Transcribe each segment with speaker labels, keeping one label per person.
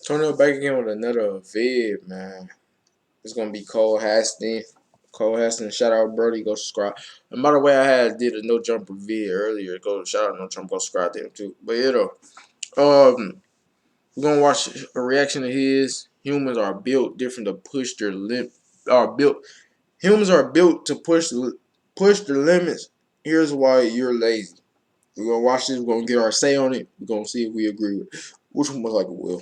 Speaker 1: Turning up back again with another vid, man. It's gonna be Cole Hastings. Cole Hastings, shout out Brody, go subscribe. And by the way, did a no jumper vid earlier. Go shout out no jumper, go subscribe to him too. But we're gonna watch a reaction to his. Humans are built different to push their limit. Are built. Humans are built to push the limits. Here's why you're lazy. We're gonna watch this. We're gonna get our say on it. We're gonna see if we agree with it. Which one most likely will.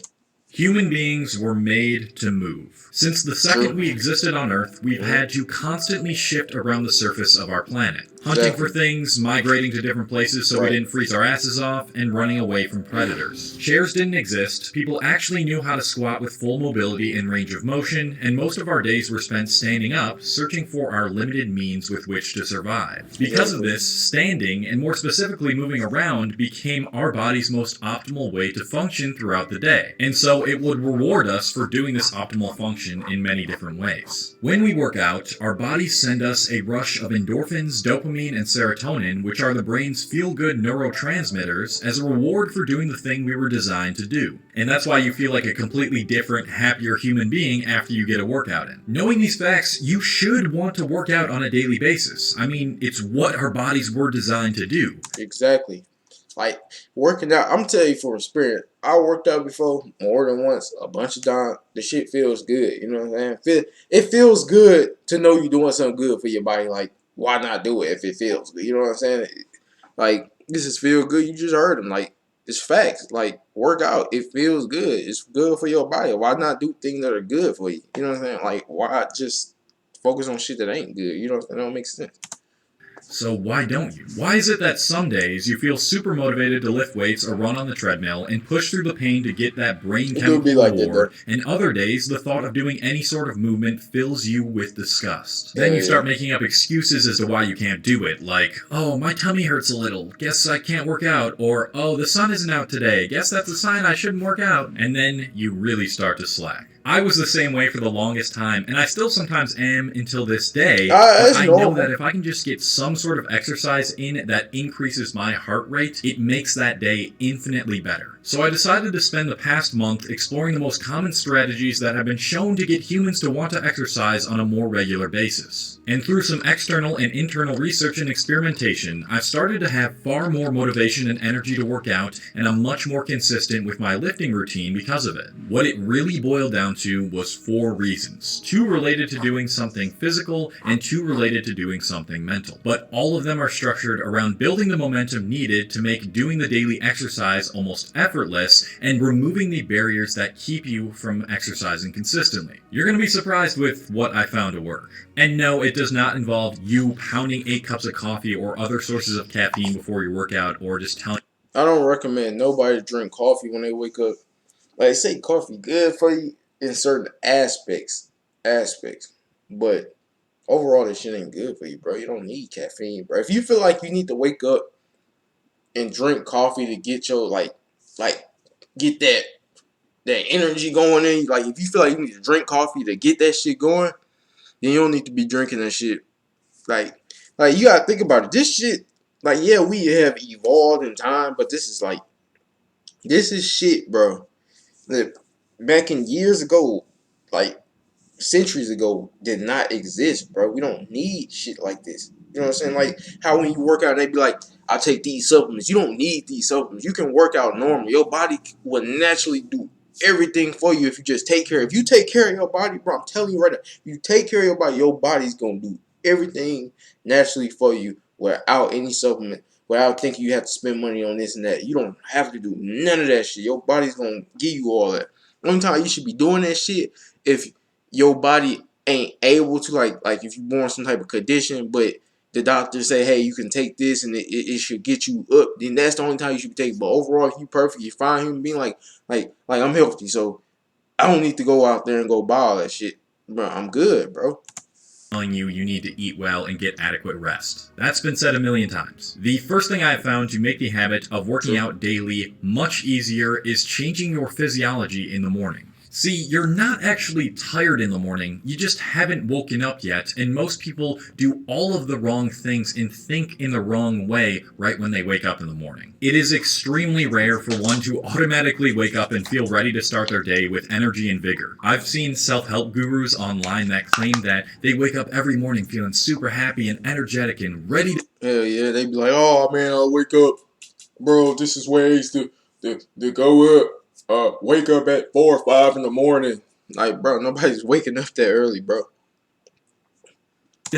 Speaker 2: Human beings were made to move. Since the second we existed on Earth, we've had to constantly shift around the surface of our planet. Hunting for things, migrating to different places so we didn't freeze our asses off, and running away from predators. Chairs didn't exist, people actually knew how to squat with full mobility and range of motion, and most of our days were spent standing up, searching for our limited means with which to survive. Because of this, standing, and more specifically moving around, became our body's most optimal way to function throughout the day. And so it would reward us for doing this optimal function in many different ways. When we work out, our bodies send us a rush of endorphins, dopamine, and serotonin, which are the brain's feel-good neurotransmitters, as a reward for doing the thing we were designed to do. And that's why you feel like a completely different, happier human being after you get a workout in. Knowing these facts, you should want to work out on a daily basis. I mean, it's what our bodies were designed to do.
Speaker 1: Exactly. Like, working out, I'm telling you from experience, I worked out before more than once, a bunch of times. The shit feels good, you know what I'm saying? It feels good to know you're doing something good for your body. Like, why not do it if it feels good? You know what I'm saying? Like, this is feel good. You just heard them. Like, it's facts. Like, work out. It feels good. It's good for your body. Why not do things that are good for you? You know what I'm saying? Like, why just focus on shit that ain't good? You know what I'm saying? That don't make sense.
Speaker 2: So why don't you? Why is it that some days you feel super motivated to lift weights or run on the treadmill and push through the pain to get that brain chemical reward, and other days the thought of doing any sort of movement fills you with disgust? Then you start making up excuses as to why you can't do it, like, oh, my tummy hurts a little, guess I can't work out, or oh, the sun isn't out today, guess that's a sign I shouldn't work out, and then you really start to slack. I was the same way for the longest time, and I still sometimes am until this day, but I know that if I can just get some sort of exercise in that increases my heart rate, it makes that day infinitely better. So I decided to spend the past month exploring the most common strategies that have been shown to get humans to want to exercise on a more regular basis. And through some external and internal research and experimentation, I've started to have far more motivation and energy to work out, and I'm much more consistent with my lifting routine because of it. What it really boiled down to was 4 reasons. 2 related to doing something physical, and 2 related to doing something mental. But all of them are structured around building the momentum needed to make doing the daily exercise almost effortless, and removing the barriers that keep you from exercising consistently. You're going to be surprised with what I found to work. And no, it does not involve you pounding 8 cups of coffee or other sources of caffeine before your workout, or just telling.
Speaker 1: I don't recommend nobody drink coffee when they wake up. Like, they say coffee good for you in certain aspects. But overall, this shit ain't good for you, bro. You don't need caffeine, bro. If you feel like you need to wake up and drink coffee to get your get that energy going in, like if you feel like you need to drink coffee to get that shit going, then you don't need to be drinking that shit. Like you gotta think about it. This shit, like, yeah, we have evolved in time, but this is shit, bro. That back in years ago, like centuries ago, did not exist, bro. We don't need shit like this. You know what I'm saying? Like how when you work out, they be like, "I take these supplements." You don't need these supplements. You can work out normally. Your body will naturally do everything for you if you just take care. If you take care of your body, bro, I'm telling you right now, you take care of your body's gonna do everything naturally for you without any supplement, without thinking you have to spend money on this and that. You don't have to do none of that shit. Your body's gonna give you all that. Only time you should be doing that shit if your body ain't able to, like if you're born some type of condition, but the doctor say, hey, you can take this and it should get you up, then that's the only time you should be taking. But overall, if you perfect, you're fine human being, like I'm healthy, so I don't need to go out there and go buy all that shit. Bro, I'm good, bro.
Speaker 2: Telling you need to eat well and get adequate rest. That's been said a million times. The first thing I have found to make the habit of working out daily much easier is changing your physiology in the morning. See, you're not actually tired in the morning, you just haven't woken up yet, and most people do all of the wrong things and think in the wrong way right when they wake up in the morning. It is extremely rare for one to automatically wake up and feel ready to start their day with energy and vigor. I've seen self-help gurus online that claim that they wake up every morning feeling super happy and energetic and ready to...
Speaker 1: Hell yeah, they be like, oh man, I wake up, bro, this is ways to go up. Wake up at 4 or 5 in the morning. Like, bro, nobody's waking up that early, bro.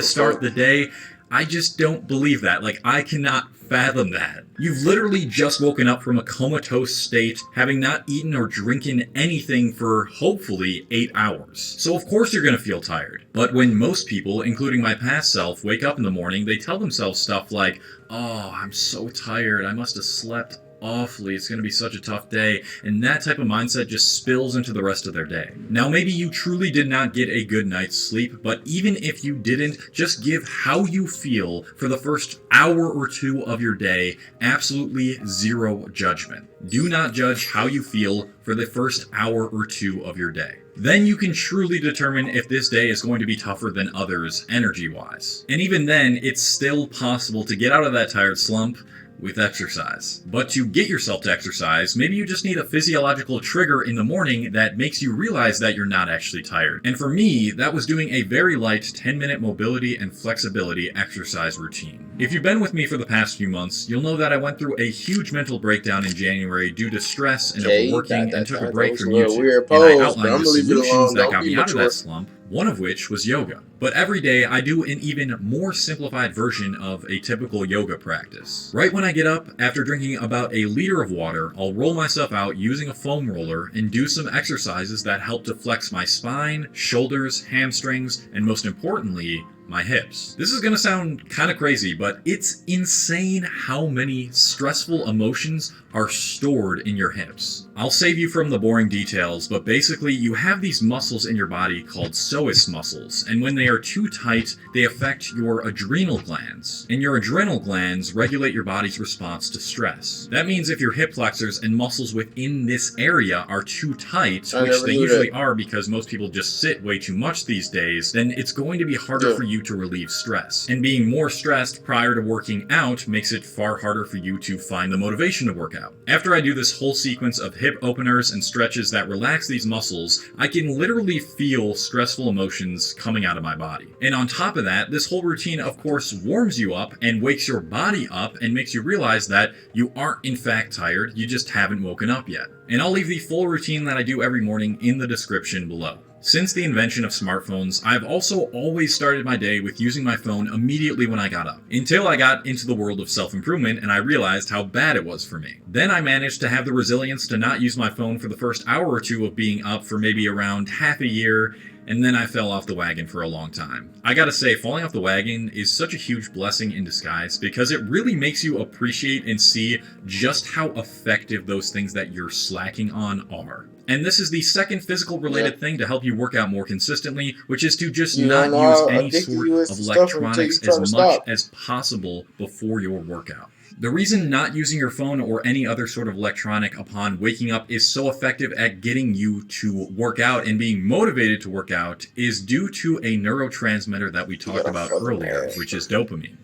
Speaker 2: start the day. I just don't believe that. Like, I cannot fathom that. You've literally just woken up from a comatose state, having not eaten or drinking anything for, hopefully, 8 hours. So of course you're gonna feel tired. But when most people, including my past self, wake up in the morning, they tell themselves stuff like, oh, I'm so tired, I must have slept awfully, it's going to be such a tough day, and that type of mindset just spills into the rest of their day. Now, maybe you truly did not get a good night's sleep, but even if you didn't, just give how you feel for the first hour or two of your day absolutely zero judgment. Do not judge how you feel for the first hour or two of your day. Then you can truly determine if this day is going to be tougher than others energy-wise. And even then, it's still possible to get out of that tired slump with exercise. But to get yourself to exercise, maybe you just need a physiological trigger in the morning that makes you realize that you're not actually tired. And for me, that was doing a very light 10-minute mobility and flexibility exercise routine. If you've been with me for the past few months, you'll know that I went through a huge mental breakdown in January due to stress and overworking and took a break from YouTube. And I outlined the solutions that got me out of that slump, one of which was yoga. But every day I do an even more simplified version of a typical yoga practice. Right when I get up, after drinking about a liter of water, I'll roll myself out using a foam roller and do some exercises that help to flex my spine, shoulders, hamstrings, and most importantly, my hips. This is gonna sound kind of crazy, but it's insane how many stressful emotions are stored in your hips. I'll save you from the boring details, but basically you have these muscles in your body called psoas muscles, and when they are too tight, they affect your adrenal glands. And your adrenal glands regulate your body's response to stress. That means if your hip flexors and muscles within this area are too tight, which they usually are because most people just sit way too much these days, then it's going to be harder for you to relieve stress. And being more stressed prior to working out makes it far harder for you to find the motivation to work out. After I do this whole sequence of hip openers and stretches that relax these muscles, I can literally feel stressful emotions coming out of my body. And on top of that, this whole routine of course warms you up and wakes your body up and makes you realize that you aren't in fact tired, you just haven't woken up yet. And I'll leave the full routine that I do every morning in the description below. Since the invention of smartphones, I've also always started my day with using my phone immediately when I got up, until I got into the world of self-improvement and I realized how bad it was for me. Then I managed to have the resilience to not use my phone for the first hour or two of being up for maybe around half a year, and then I fell off the wagon for a long time. I gotta say, falling off the wagon is such a huge blessing in disguise because it really makes you appreciate and see just how effective those things that you're slacking on are. And this is the second physical related thing to help you work out more consistently, which is to just not use any sort of electronics as much as possible before your workout. The reason not using your phone or any other sort of electronic upon waking up is so effective at getting you to work out and being motivated to work out is due to a neurotransmitter that we talked about earlier, which is dopamine.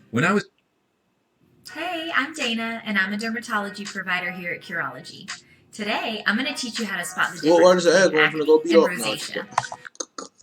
Speaker 3: Hey, I'm Dana, and I'm a dermatology provider here at Curology. Today, I'm going to teach you how to spot the difference between acne and rosacea.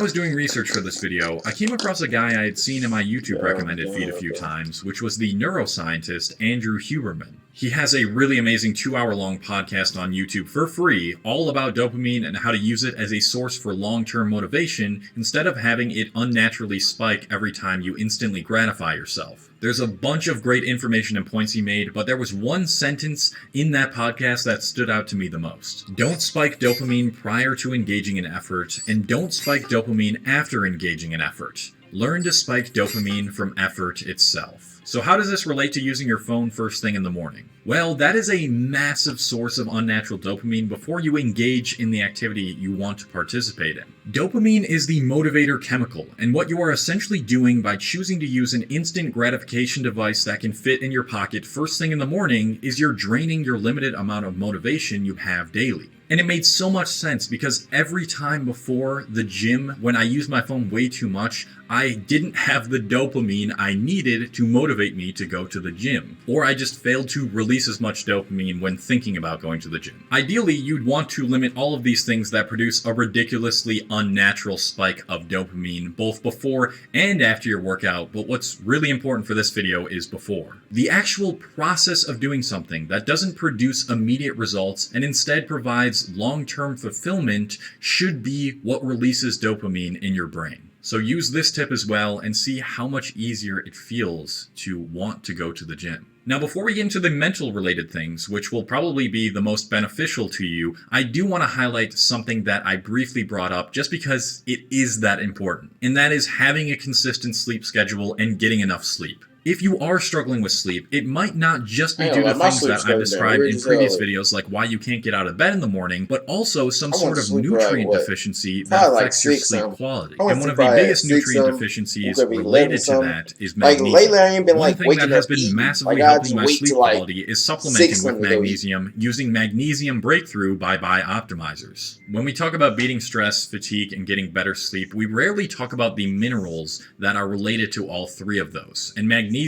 Speaker 2: I was doing research for this video, I came across a guy I had seen in my YouTube recommended feed a few times, which was the neuroscientist Andrew Huberman. He has a really amazing 2-hour-long podcast on YouTube for free, all about dopamine and how to use it as a source for long-term motivation instead of having it unnaturally spike every time you instantly gratify yourself. There's a bunch of great information and points he made, but there was one sentence in that podcast that stood out to me the most. Don't spike dopamine prior to engaging in effort, and don't spike dopamine after engaging in effort. Learn to spike dopamine from effort itself. So how does this relate to using your phone first thing in the morning? Well, that is a massive source of unnatural dopamine before you engage in the activity you want to participate in. Dopamine is the motivator chemical, and what you are essentially doing by choosing to use an instant gratification device that can fit in your pocket first thing in the morning is you're draining your limited amount of motivation you have daily. And it made so much sense because every time before the gym, when I used my phone way too much, I didn't have the dopamine I needed to motivate me to go to the gym. Or I just failed to release as much dopamine when thinking about going to the gym. Ideally, you'd want to limit all of these things that produce a ridiculously unnatural spike of dopamine both before and after your workout, but what's really important for this video is before. The actual process of doing something that doesn't produce immediate results and instead provides long-term fulfillment should be what releases dopamine in your brain. So use this tip as well and see how much easier it feels to want to go to the gym. Now, before we get into the mental related things, which will probably be the most beneficial to you, I do want to highlight something that I briefly brought up just because it is that important, and that is having a consistent sleep schedule and getting enough sleep. If you are struggling with sleep, it might not just be due to things that I've described in previous videos, like why you can't get out of bed in the morning, but also some sort of nutrient deficiency that affects your sleep quality. And one of the biggest nutrient deficiencies related to that is magnesium. One thing that has been massively helping my sleep quality is supplementing with magnesium using Magnesium Breakthrough by Optimizers. When we talk about beating stress, fatigue, and getting better sleep, we rarely talk about the minerals that are related to all three of those, and magnesium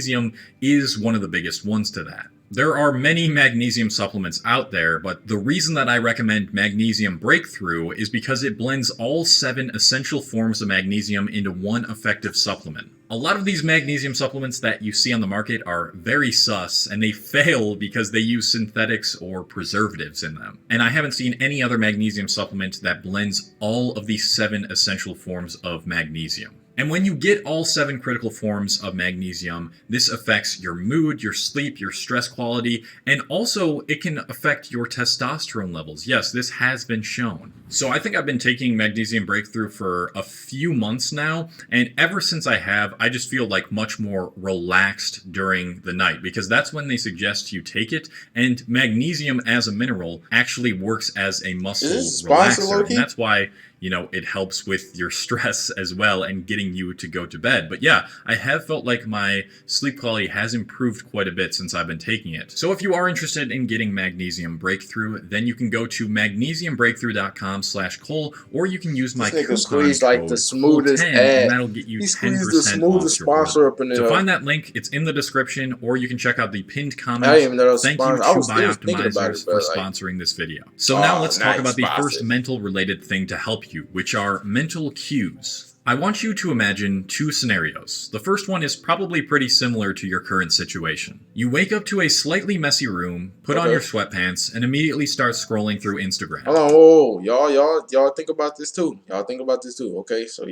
Speaker 2: is one of the biggest ones to that. There are many magnesium supplements out there, but the reason that I recommend Magnesium Breakthrough is because it blends all 7 essential forms of magnesium into one effective supplement. A lot of these magnesium supplements that you see on the market are very sus, and they fail because they use synthetics or preservatives in them. And I haven't seen any other magnesium supplement that blends all of these 7 essential forms of magnesium. And when you get all 7 critical forms of magnesium, this affects your mood, your sleep, your stress quality, and also it can affect your testosterone levels. Yes, this has been shown. So I think I've been taking Magnesium Breakthrough for a few months now, and ever since I have, I just feel like much more relaxed during the night, because that's when they suggest you take it, and magnesium as a mineral actually works as a muscle relaxer, and that's why it helps with your stress as well and getting you to go to bed. But yeah, I have felt like my sleep quality has improved quite a bit since I've been taking it. So if you are interested in getting Magnesium Breakthrough, then you can go to magnesiumbreakthrough.com/Cole, or you can use my coupon code
Speaker 1: like the smoothest
Speaker 2: COLE10,
Speaker 1: ad.
Speaker 2: and that'll get you 10%
Speaker 1: the smoothest
Speaker 2: off your
Speaker 1: sponsor
Speaker 2: order.
Speaker 1: up in there.
Speaker 2: To find that link, it's in the description, or you can check out the pinned comment. Thank you to Optimizers for sponsoring this video. So now let's talk about the first mental related thing to help you, which are mental cues. I want you to imagine 2 scenarios. The first one is probably pretty similar to your current situation. You wake up to a slightly messy room, put on your sweatpants, and immediately start scrolling through Instagram.
Speaker 1: Hold on, whoa, y'all think about this too. Okay? So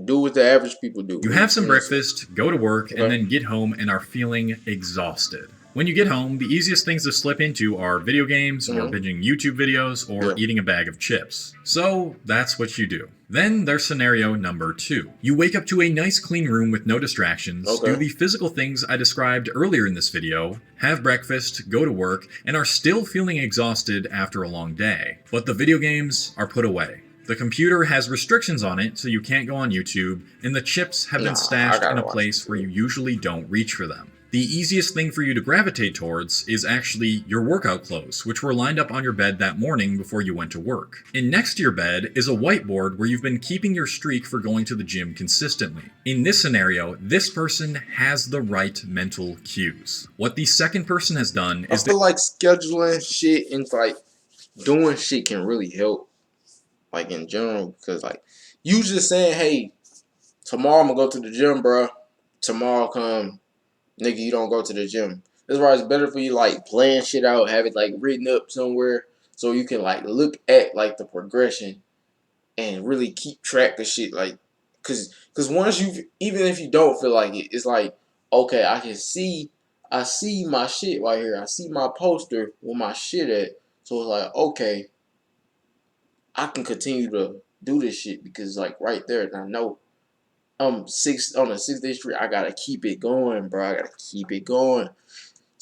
Speaker 1: do what the average people do.
Speaker 2: You have some breakfast, go to work, and then get home and are feeling exhausted. When you get home, the easiest things to slip into are video games, or binging YouTube videos, or eating a bag of chips. So that's what you do. Then there's scenario number 2. You wake up to a nice clean room with no distractions, do the physical things I described earlier in this video, have breakfast, go to work, and are still feeling exhausted after a long day. But the video games are put away. The computer has restrictions on it, so you can't go on YouTube, and the chips have been stashed in a place where you usually don't reach for them. The easiest thing for you to gravitate towards is actually your workout clothes, which were lined up on your bed that morning before you went to work. And next to your bed is a whiteboard where you've been keeping your streak for going to the gym consistently. In this scenario, this person has the right mental cues. What the second person has done is...
Speaker 1: I feel like scheduling shit and like doing shit can really help, like in general, because like you just saying, hey, tomorrow I'm gonna go to the gym, bro. Tomorrow come, nigga, you don't go to the gym. That's why it's better for you like plan shit out, have it like written up somewhere so you can like look at like the progression and really keep track of shit. Like, cause once even if you don't feel like it, it's like, okay, I see my shit right here. I see my poster with my shit at. So it's like, okay, I can continue to do this shit because like right there, and I know on the 6th Day Street, I gotta keep it going, bro. I gotta keep it going.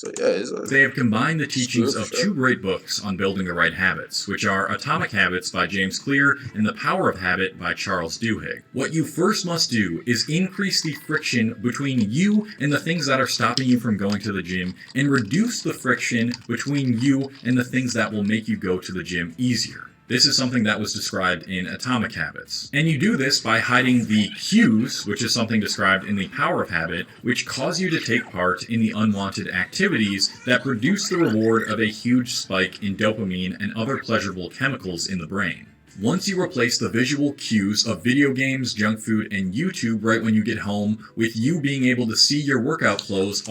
Speaker 1: So yeah,
Speaker 2: they have combined the teachings of two great books on building the right habits, which are Atomic Habits by James Clear and The Power of Habit by Charles Duhigg. What you first must do is increase the friction between you and the things that are stopping you from going to the gym, and reduce the friction between you and the things that will make you go to the gym easier. This is something that was described in Atomic Habits. And you do this by hiding the cues, which is something described in The Power of Habit, which cause you to take part in the unwanted activities that produce the reward of a huge spike in dopamine and other pleasurable chemicals in the brain. Once you replace the visual cues of video games, junk food, and YouTube right when you get home with you being able to see your workout clothes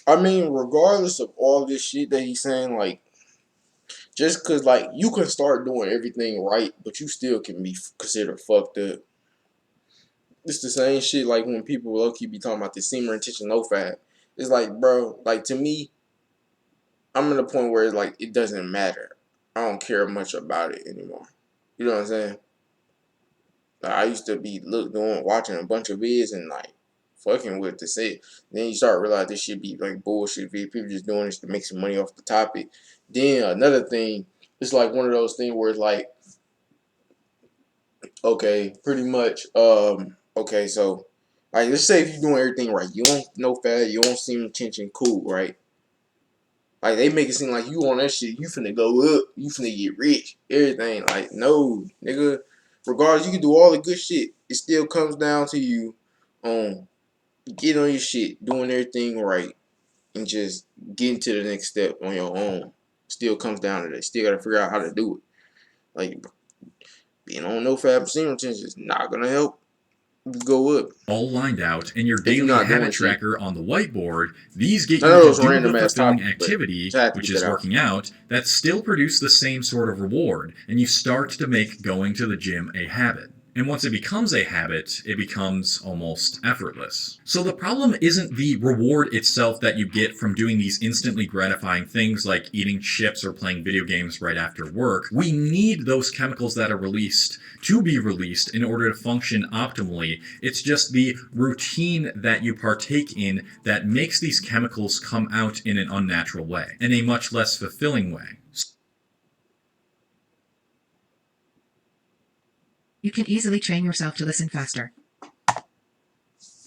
Speaker 1: I mean, regardless of all this shit that he's saying, like, just because, like, you can start doing everything right, but you still can be considered fucked up. It's the same shit, like, when people low-key be talking about the semen retention no fat. It's like, bro, like, to me, I'm at a point where it's like, it doesn't matter. I don't care much about it anymore. You know what I'm saying? Like, I used to be watching a bunch of vids and, like, fucking with the shit. Then you start realizing this shit be, like, bullshit. People just doing this to make some money off the topic. Then another thing, it's like one of those things where it's like, okay, pretty much, okay, so, like, let's say if you're doing everything right, you don't no fat, you don't seem attention, cool, right? Like, they make it seem like you on that shit, you finna go up, you finna get rich, everything. Like, no, nigga. Regardless, you can do all the good shit. It still comes down to you get on your shit, doing everything right, and just getting to the next step on your own. Still comes down to that. Still gotta figure out how to do it. Like, being on no fat percent retention is not gonna help you go up.
Speaker 2: All lined out in your daily habit tracker on the whiteboard, these get you to do the fulfilling activity, which is working out, that still produce the same sort of reward, and you start to make going to the gym a habit. And once it becomes a habit, it becomes almost effortless. So the problem isn't the reward itself that you get from doing these instantly gratifying things like eating chips or playing video games right after work. We need those chemicals that are released to be released in order to function optimally. It's just the routine that you partake in that makes these chemicals come out in an unnatural way, in a much less fulfilling way.
Speaker 4: You can easily train yourself to listen faster.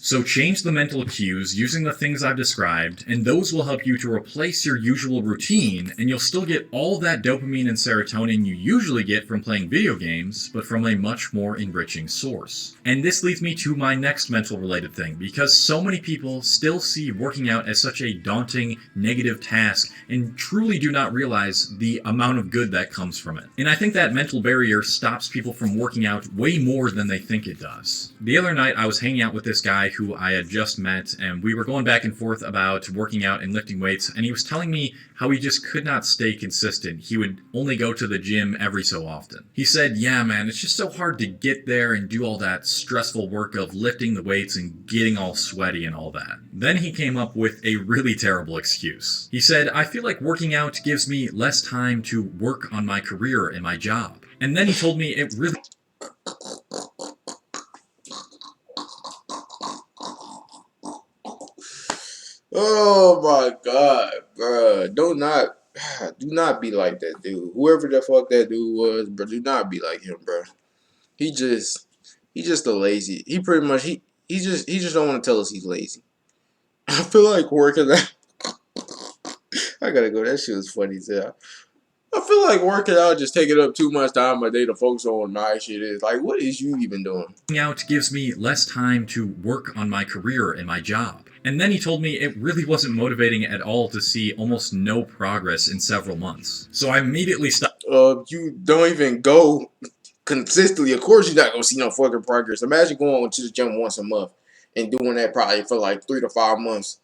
Speaker 2: So change the mental cues using the things I've described, and those will help you to replace your usual routine, and you'll still get all that dopamine and serotonin you usually get from playing video games, but from a much more enriching source. And this leads me to my next mental related thing, because so many people still see working out as such a daunting, negative task, and truly do not realize the amount of good that comes from it. And I think that mental barrier stops people from working out way more than they think it does. The other night I was hanging out with this guy who I had just met, and we were going back and forth about working out and lifting weights, and he was telling me how he just could not stay consistent. He would only go to the gym every so often. He said, yeah man, it's just so hard to get there and do all that stressful work of lifting the weights and getting all sweaty and all that. Then he came up with a really terrible excuse. He said, I feel like working out gives me less time to work on my career and my job. And then he told me it really...
Speaker 1: Oh my god, bruh. Do not be like that dude. Whoever the fuck that dude was, bro, do not be like him, bro. He just a lazy. He pretty much he just don't want to tell us he's lazy. I feel like working out. I gotta go. That shit was funny as hell. I feel like working out just taking up too much time a day to focus on my shit is. Like, what is you even doing?
Speaker 2: Working out gives me less time to work on my career and my job. And then he told me it really wasn't motivating at all to see almost no progress in several months. So I immediately stopped.
Speaker 1: You don't even go consistently. Of course, you're not gonna see no fucking progress. Imagine going to the gym once a month and doing that probably for like 3 to 5 months,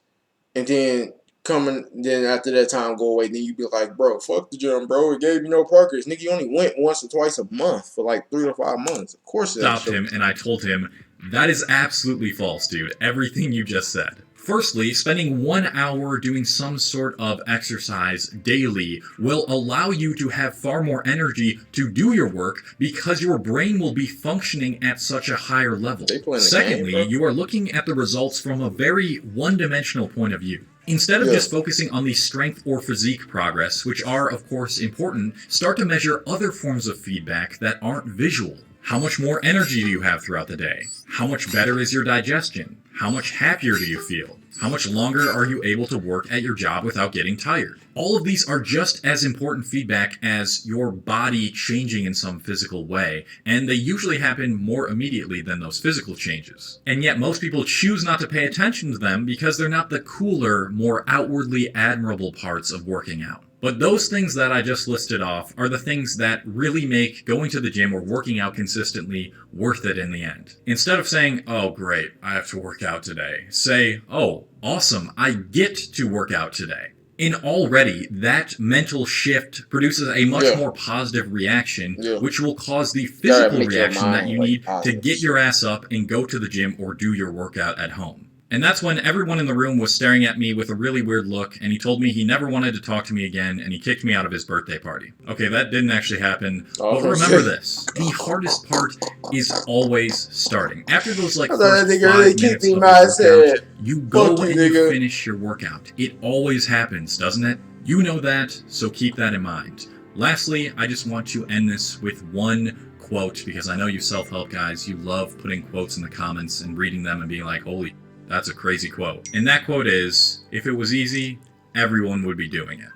Speaker 1: and then then after that time go away. Then you be like, bro, fuck the gym, bro. It gave you no progress, nigga. You only went once or twice a month for like 3 to 5 months. Of course,
Speaker 2: stopped him and I told him, that is absolutely false, dude. Everything you just said. Firstly, spending 1 hour doing some sort of exercise daily will allow you to have far more energy to do your work because your brain will be functioning at such a higher level. Secondly, you are looking at the results from a very one-dimensional point of view. Instead of just focusing on the strength or physique progress, which are, of course, important, start to measure other forms of feedback that aren't visual. How much more energy do you have throughout the day? How much better is your digestion? How much happier do you feel? How much longer are you able to work at your job without getting tired? All of these are just as important feedback as your body changing in some physical way, and they usually happen more immediately than those physical changes. And yet most people choose not to pay attention to them because they're not the cooler, more outwardly admirable parts of working out. But those things that I just listed off are the things that really make going to the gym or working out consistently worth it in the end. Instead of saying, oh great, I have to work out today, say, oh awesome, I get to work out today. And already that mental shift produces a much more positive reaction, which will cause the physical reaction that you need to get your ass up and go to the gym or do your workout at home. And that's when everyone in the room was staring at me with a really weird look, and he told me he never wanted to talk to me again, and he kicked me out of his birthday party. Okay, that didn't actually happen, but remember this. The hardest part is always starting. After those first 5 minutes of your workout, you go and you finish your workout. It always happens, doesn't it? You know that, so keep that in mind. Lastly, I just want to end this with one quote, because I know you self-help guys, you love putting quotes in the comments and reading them and being like, holy, that's a crazy quote. And that quote is, if it was easy, everyone would be doing it.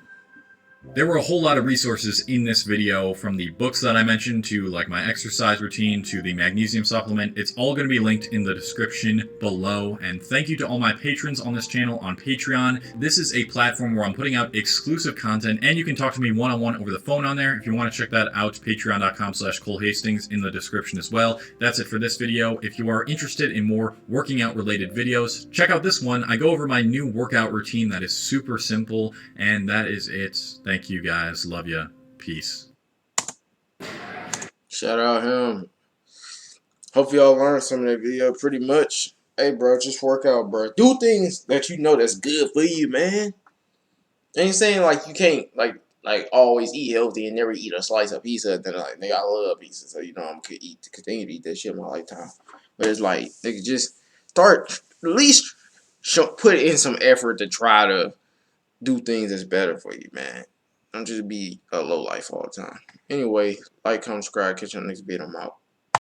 Speaker 2: There were a whole lot of resources in this video, from the books that I mentioned to my exercise routine to the magnesium supplement. It's all going to be linked in the description below. And thank you to all my patrons on this channel on Patreon. This is a platform where I'm putting out exclusive content, and you can talk to me one-on-one over the phone on there. If you want to check that out, patreon.com/ColeHastings in the description as well. That's it for this video. If you are interested in more working out related videos, check out this one. I go over my new workout routine that is super simple, and that is it. Thank you guys. Love ya. Peace.
Speaker 1: Shout out him. Hope y'all learned some of that video pretty much. Hey, bro, just work out, bro. Do things that you know that's good for you, man. Ain't saying you can't always eat healthy and never eat a slice of pizza. Then nigga, I love pizza, so I'm gonna continue to eat that shit my lifetime. But it's nigga, just start at least put in some effort to try to do things that's better for you, man. Don't just be a low life all the time. Anyway, like, comment, subscribe, catch you on the next video. I'm out.